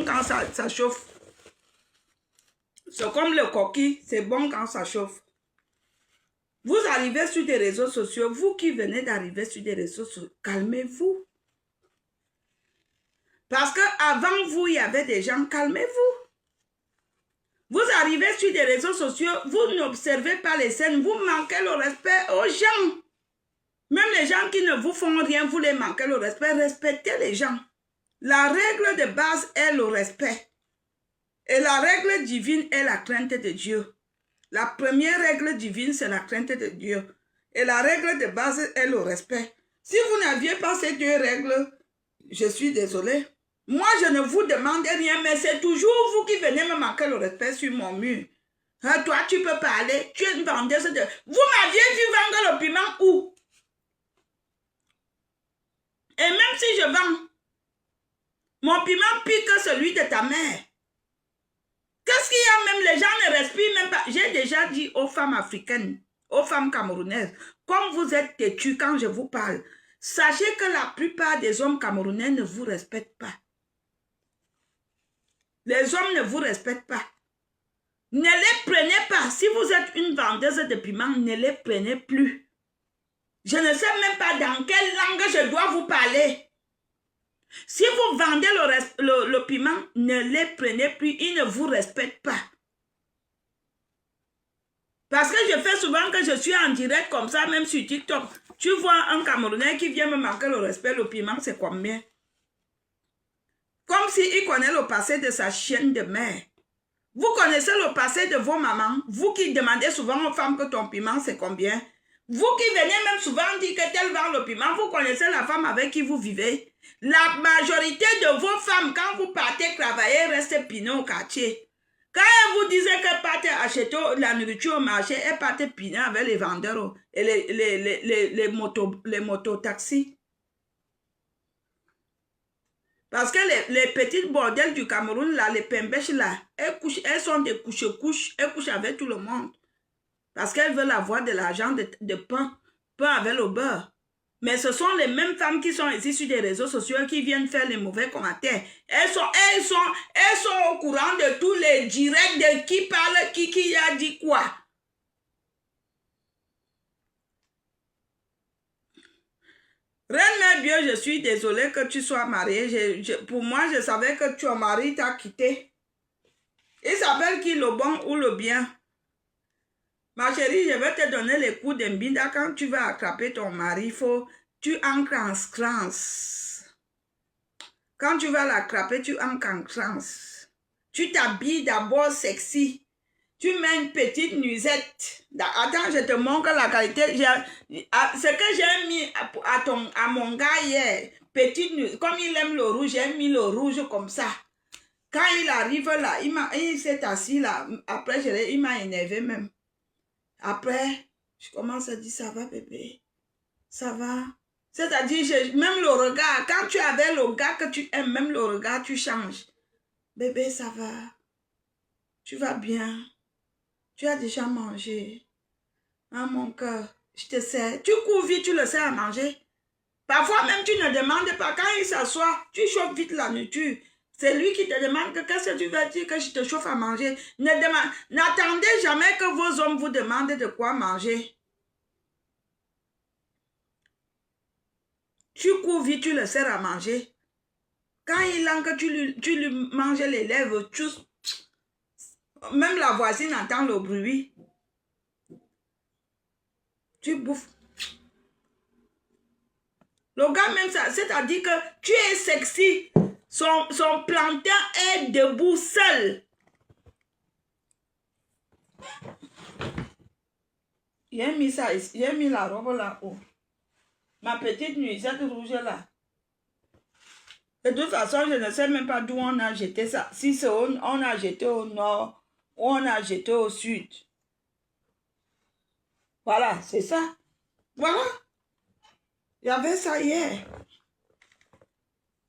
bon quand ça chauffe. C'est comme le coquille, c'est bon quand ça chauffe. Vous arrivez sur des réseaux sociaux, vous qui venez d'arriver sur des réseaux sociaux, calmez-vous. Parce qu'avant vous, il y avait des gens, calmez-vous. Vous arrivez sur des réseaux sociaux, vous n'observez pas les scènes, vous manquez le respect aux gens. Même les gens qui ne vous font rien, vous les manquez le respect, respectez les gens. La règle de base est le respect. Et la règle divine est la crainte de Dieu. La première règle divine, c'est la crainte de Dieu. Et la règle de base est le respect. Si vous n'aviez pas ces deux règles, je suis désolée. Moi, je ne vous demande rien, mais c'est toujours vous qui venez me manquer le respect sur mon mur. Hein, toi, tu peux parler. Tu es une vendeuse de... Vous m'aviez vu vendre le piment où? Et même si je vends, mon piment pique celui de ta mère. Qu'est-ce qu'il y a même? Les gens ne respirent même pas. J'ai déjà dit aux femmes africaines, aux femmes camerounaises, comme vous êtes têtus quand je vous parle, sachez que la plupart des hommes camerounais ne vous respectent pas. Les hommes ne vous respectent pas. Ne les prenez pas. Si vous êtes une vendeuse de piment, ne les prenez plus. Je ne sais même pas dans quelle langue je dois vous parler. Si vous vendez le piment, ne les prenez plus. Ils ne vous respectent pas. Parce que je fais souvent que je suis en direct comme ça, même sur TikTok. Tu vois un Camerounais qui vient me manquer le respect, le piment, c'est combien? Comme s'il connaît le passé de sa chienne de mère. Vous connaissez le passé de vos mamans. Vous qui demandez souvent aux femmes que ton piment, c'est combien? Vous qui venez même souvent dire que tel vend le piment, vous connaissez la femme avec qui vous vivez. La majorité de vos femmes, quand vous partez travailler, restent piner au quartier. Quand elles vous disent qu'elles partent acheter la nourriture au marché, elles partent piner avec les vendeurs et les mototaxis. Parce que les petites bordels du Cameroun, là, les pembèches, là, elles sont des couches-couches, elles couchent avec tout le monde. Parce qu'elles veulent avoir de l'argent de pain avec le beurre. Mais ce sont les mêmes femmes qui sont ici sur des réseaux sociaux qui viennent faire les mauvais commentaires. Elles sont au courant de tous les directs de qui parle, qui a dit quoi. Reine Mère Bieu, je suis désolée que tu sois mariée. Pour moi, je savais que ton mari t'a quitté. Il s'appelle qui, le bon ou le bien? Ma chérie, je vais te donner les coups de mbinda. Quand tu vas attraper ton mari, tu ancres en crans. Quand tu vas l'attraper, tu ancres en crans. Tu t'habilles d'abord sexy. Tu mets une petite nuisette. Attends, je te montre la qualité. Ce que j'ai mis à mon gars hier, petite nuisette, comme il aime le rouge, j'ai mis le rouge comme ça. Quand il arrive là, il s'est assis là. Après, il m'a énervé même. Après, je commence à dire, ça va bébé, ça va. C'est-à-dire, même le regard, quand tu avais le gars que tu aimes, même le regard, tu changes. Bébé, ça va. Tu vas bien. Tu as déjà mangé. Ah, mon cœur, je te sers. Tu cours vite, tu le sers à manger. Parfois même, tu ne demandes pas. Quand il s'assoit, tu chauffes vite la nourriture. C'est lui qui te demande qu'est-ce que tu veux dire que je te chauffe à manger. N'attendez jamais que vos hommes vous demandent de quoi manger. Tu cours vite, tu le sers à manger. Quand il langue, tu lui manges les lèvres. Même la voisine entend le bruit. Tu bouffes. Le gars même ça, c'est-à-dire que tu es sexy. Son plantain est debout seul. J'ai mis ça ici. J'ai mis la robe là-haut. Ma petite nuisette rouge là. De toute façon, je ne sais même pas d'où on a jeté ça. Si c'est on a jeté au nord ou on a jeté au sud. Voilà, c'est ça. Voilà. Il y avait ça hier.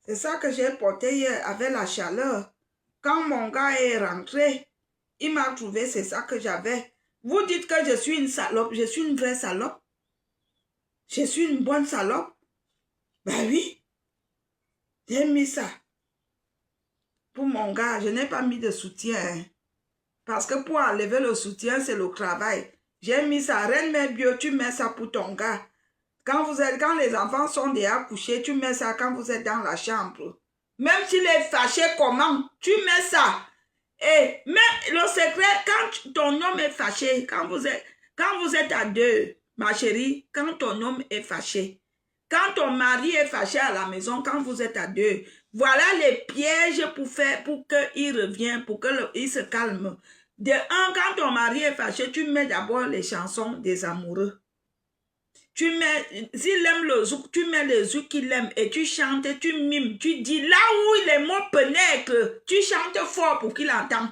C'est ça que j'ai porté hier avec la chaleur. Quand mon gars est rentré, il m'a trouvé, c'est ça que j'avais. Vous dites que je suis une salope. Je suis une vraie salope. Je suis une bonne salope. Ben oui. J'ai mis ça. Pour mon gars, je n'ai pas mis de soutien. Hein. Parce que pour enlever le soutien, c'est le travail. J'ai mis ça. Reine Mère Bio, tu mets ça pour ton gars. Quand les enfants sont déjà couchés, tu mets ça quand vous êtes dans la chambre. Même s'il est fâché, comment? Tu mets ça. Et même le secret, quand ton homme est fâché, quand vous êtes à deux, ma chérie, quand ton homme est fâché, quand ton mari est fâché à la maison, quand vous êtes à deux, voilà les pièges pour qu'il revienne, pour qu'il se calme. De un, quand ton mari est fâché, tu mets d'abord les chansons des amoureux. S'il aime le zouk, tu mets le zouk qu'il aime et tu chantes, tu mimes, tu dis là où les mots pénètrent, tu chantes fort pour qu'il entende.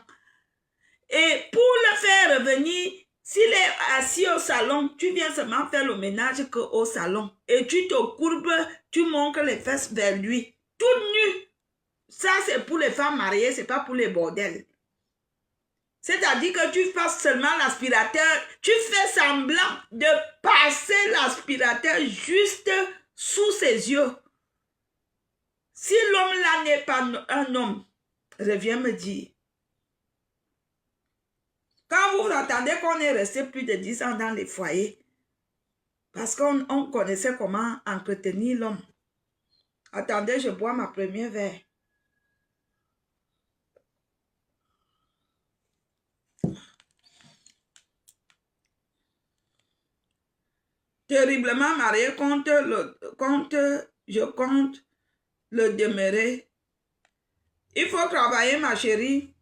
Et pour le faire revenir, s'il est assis au salon, tu viens seulement faire le ménage qu'au salon. Et tu te courbes, tu montres les fesses vers lui. Tout nu. Ça, c'est pour les femmes mariées, c'est pas pour les bordels. C'est-à-dire que tu passes seulement l'aspirateur, tu fais semblant de passer l'aspirateur juste sous ses yeux. Si l'homme-là n'est pas un homme, reviens me dire. Quand vous entendez qu'on est resté plus de 10 ans dans les foyers, parce qu'on connaissait comment entretenir l'homme. Attendez, je bois ma première verre. Terriblement marié, je compte le demeurer. Il faut travailler, ma chérie.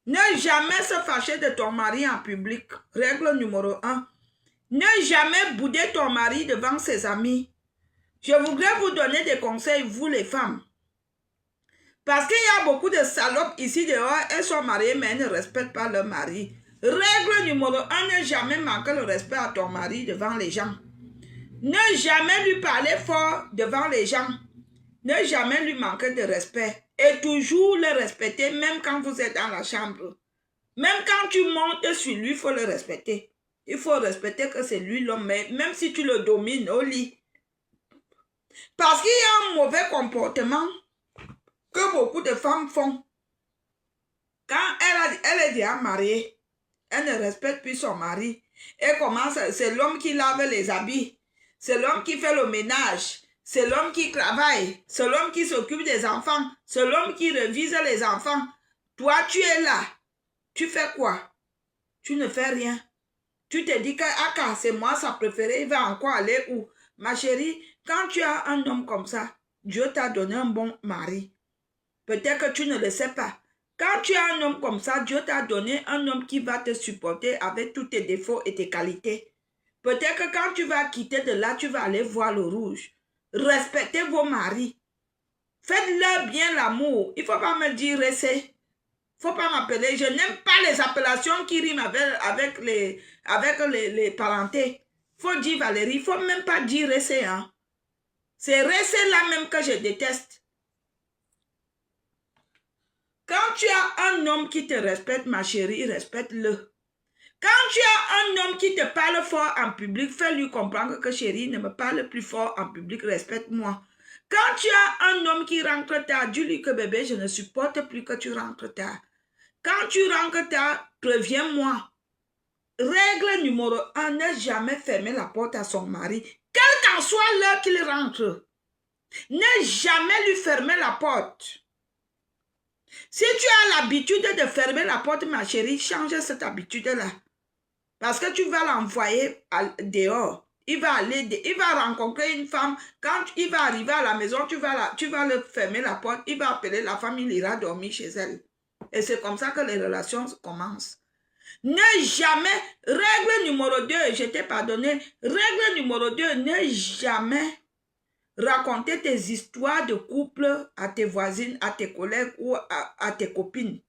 Ne jamais se fâcher de ton mari en public. Règle numéro 1. Ne jamais bouder ton mari devant ses amis. Je voudrais vous donner des conseils, vous les femmes. Parce qu'il y a beaucoup de salopes ici dehors, elles sont mariées mais elles ne respectent pas leur mari. Règle numéro 1, ne jamais manquer le respect à ton mari devant les gens. Ne jamais lui parler fort devant les gens. Ne jamais lui manquer de respect. Et toujours le respecter, même quand vous êtes dans la chambre. Même quand tu montes sur lui, il faut le respecter. Il faut respecter que c'est lui l'homme, même si tu le domines au lit. Parce qu'il y a un mauvais comportement que beaucoup de femmes font. Quand elle est déjà mariée, elle ne respecte plus son mari. Et commence, c'est l'homme qui lave les habits. C'est l'homme qui fait le ménage. C'est l'homme qui travaille. C'est l'homme qui s'occupe des enfants. C'est l'homme qui révise les enfants. Toi, tu es là. Tu fais quoi? Tu ne fais rien. Tu te dis que ah, c'est moi sa préférée, il va encore aller où? Ma chérie, quand tu as un homme comme ça, Dieu t'a donné un bon mari. Peut-être que tu ne le sais pas. Quand tu as un homme comme ça, Dieu t'a donné un homme qui va te supporter avec tous tes défauts et tes qualités. Peut-être que quand tu vas quitter de là, tu vas aller voir le rouge. Respectez vos maris. Faites-leur bien l'amour. Il ne faut pas me dire rester. Il ne faut pas m'appeler. Je n'aime pas les appellations qui riment avec les parentés. Il faut dire Valérie. Il ne faut même pas dire rester. Hein. C'est rester là même que je déteste. Quand tu as un homme qui te respecte, ma chérie, respecte-le. Quand tu as un homme qui te parle fort en public, fais-lui comprendre que chérie, ne me parle plus fort en public, respecte-moi. Quand tu as un homme qui rentre tard, dis-lui que bébé, je ne supporte plus que tu rentres tard. Quand tu rentres tard, préviens-moi. Règle numéro 1, ne jamais fermer la porte à son mari, quelle qu'en soit l'heure qu'il rentre. Ne jamais lui fermer la porte. Si tu as l'habitude de fermer la porte, ma chérie, change cette habitude-là. Parce que tu vas l'envoyer dehors. Il va rencontrer une femme. Quand il va arriver à la maison, tu vas le fermer la porte. Il va appeler la femme, il ira dormir chez elle. Et c'est comme ça que les relations commencent. Ne jamais, règle numéro 2, je t'ai pardonné. Règle numéro 2, ne jamais raconter tes histoires de couple à tes voisines, à tes collègues ou à tes copines.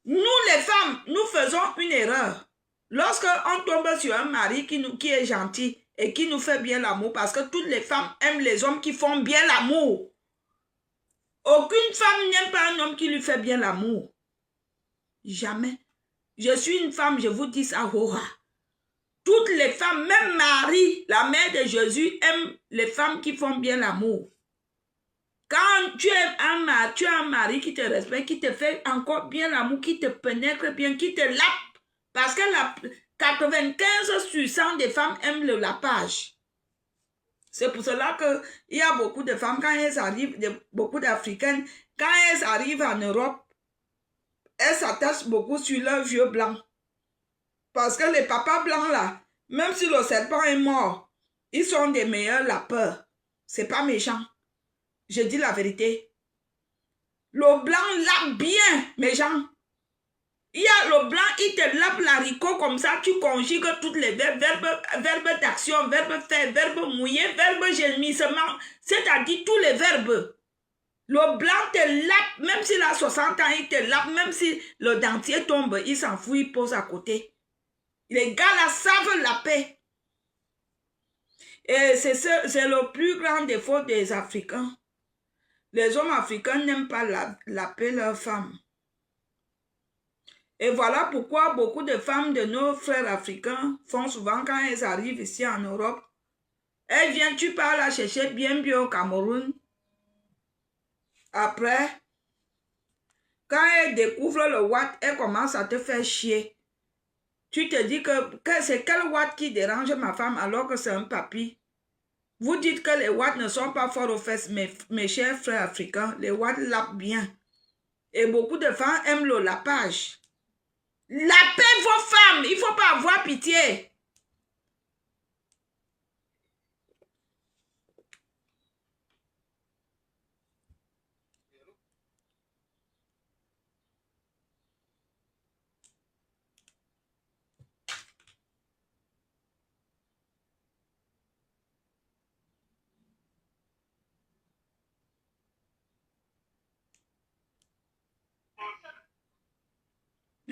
Nous, les femmes, nous faisons une erreur. Lorsqu'on tombe sur un mari qui est gentil et qui nous fait bien l'amour, parce que toutes les femmes aiment les hommes qui font bien l'amour. Aucune femme n'aime pas un homme qui lui fait bien l'amour. Jamais. Je suis une femme, je vous dis ça, Hora. Toutes les femmes, même Marie, la mère de Jésus, aime les femmes qui font bien l'amour. Quand tu as un mari qui te respecte, qui te fait encore bien l'amour, qui te pénètre bien, qui te lappe. Parce que 95 sur 100 des femmes aiment le lapage. C'est pour cela qu'il y a beaucoup de femmes, quand elles arrivent, beaucoup d'Africaines, quand elles arrivent en Europe, elles s'attachent beaucoup sur leurs vieux blancs. Parce que les papas blancs là, même si le serpent est mort, ils sont des meilleurs lapeurs. C'est pas méchant. Je dis la vérité. Le blanc lappe bien, mes gens. Il y a le blanc, il te lappe l'haricot comme ça, tu conjugues toutes les verbes, verbes d'action, verbes faire, verbes mouiller, verbes gémissement, c'est-à-dire tous les verbes. Le blanc te lappe, même s'il a 60 ans, il te lappe, même si le dentier tombe, il s'en fout, il pose à côté. Les gars là savent lapper. Et c'est le plus grand défaut des Africains. Les hommes africains n'aiment pas lapper leurs femmes. Et voilà pourquoi beaucoup de femmes de nos frères africains font souvent quand elles arrivent ici en Europe. Elles viennent, tu pars la chercher bien au Cameroun. Après, quand elles découvrent le Watt, elles commencent à te faire chier. Tu te dis que c'est quel Watt qui dérange ma femme alors que c'est un papy. Vous dites que les Watts ne sont pas forts aux fesses, mes chers frères africains. Les Watts lapent bien. Et beaucoup de femmes aiment le lapage. Lapez vos femmes, il ne faut pas avoir pitié.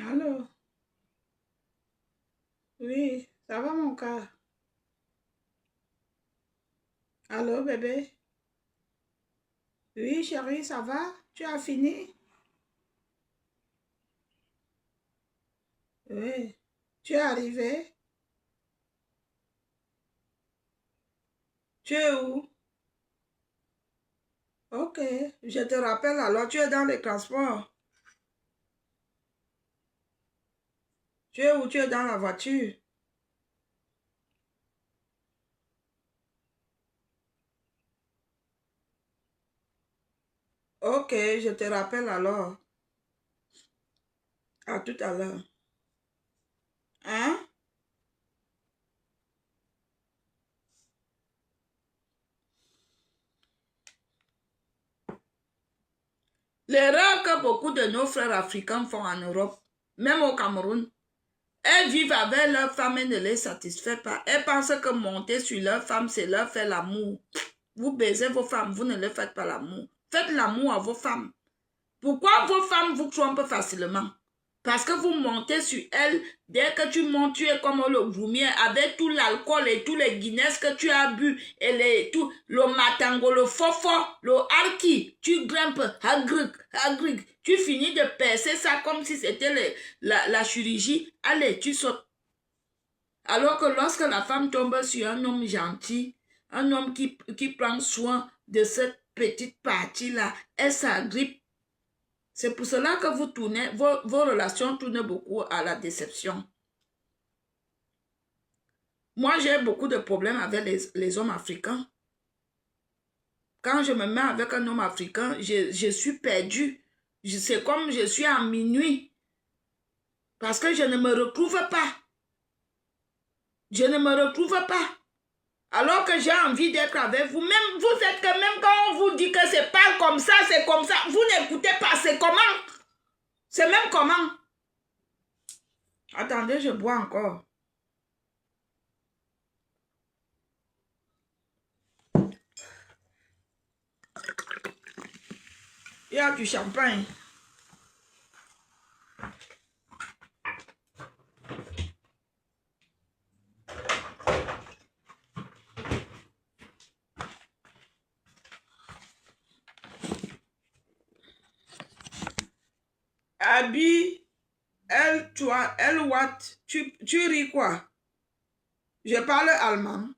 Allô? Oui, ça va mon cœur? Allô bébé? Oui chérie, ça va? Tu as fini? Oui. Tu es arrivé? Tu es où? Ok, je te rappelle alors, tu es dans les transports. Tu es où? Tu es dans la voiture? Ok, je te rappelle alors. À tout à l'heure. Hein? L'erreur que beaucoup de nos frères africains font en Europe, même au Cameroun, elles vivent avec leur femme et ne les satisfait pas. Elles pensent que monter sur leur femme, c'est leur faire l'amour. Vous baisez vos femmes, vous ne leur faites pas l'amour. Faites l'amour à vos femmes. Pourquoi vos femmes vous trompent facilement? Parce que vous montez sur elles, dès que tu montes, tu es comme le groumier avec tout l'alcool et tous les Guinness que tu as bu, et tout, le matango, le fofo, le harki, tu grimpes, agric, tu finis de percer ça comme si c'était la chirurgie. Allez, tu sautes. Alors que lorsque la femme tombe sur un homme gentil, un homme qui prend soin de cette petite partie-là, elle s'agrippe. C'est pour cela que vous tournez, vos relations tournent beaucoup à la déception. Moi, j'ai beaucoup de problèmes avec les hommes africains. Quand je me mets avec un homme africain, je suis perdue. C'est comme je suis en minuit. Parce que je ne me retrouve pas. Je ne me retrouve pas. Alors que j'ai envie d'être avec vous. Même vous êtes que même quand on vous dit que c'est pas comme ça, c'est comme ça. Vous n'écoutez pas, c'est comment? C'est même comment? Attendez, je bois encore. Il y a du champagne. Abby, elle, toi, elle, what? Tu ris quoi? Je parle allemand.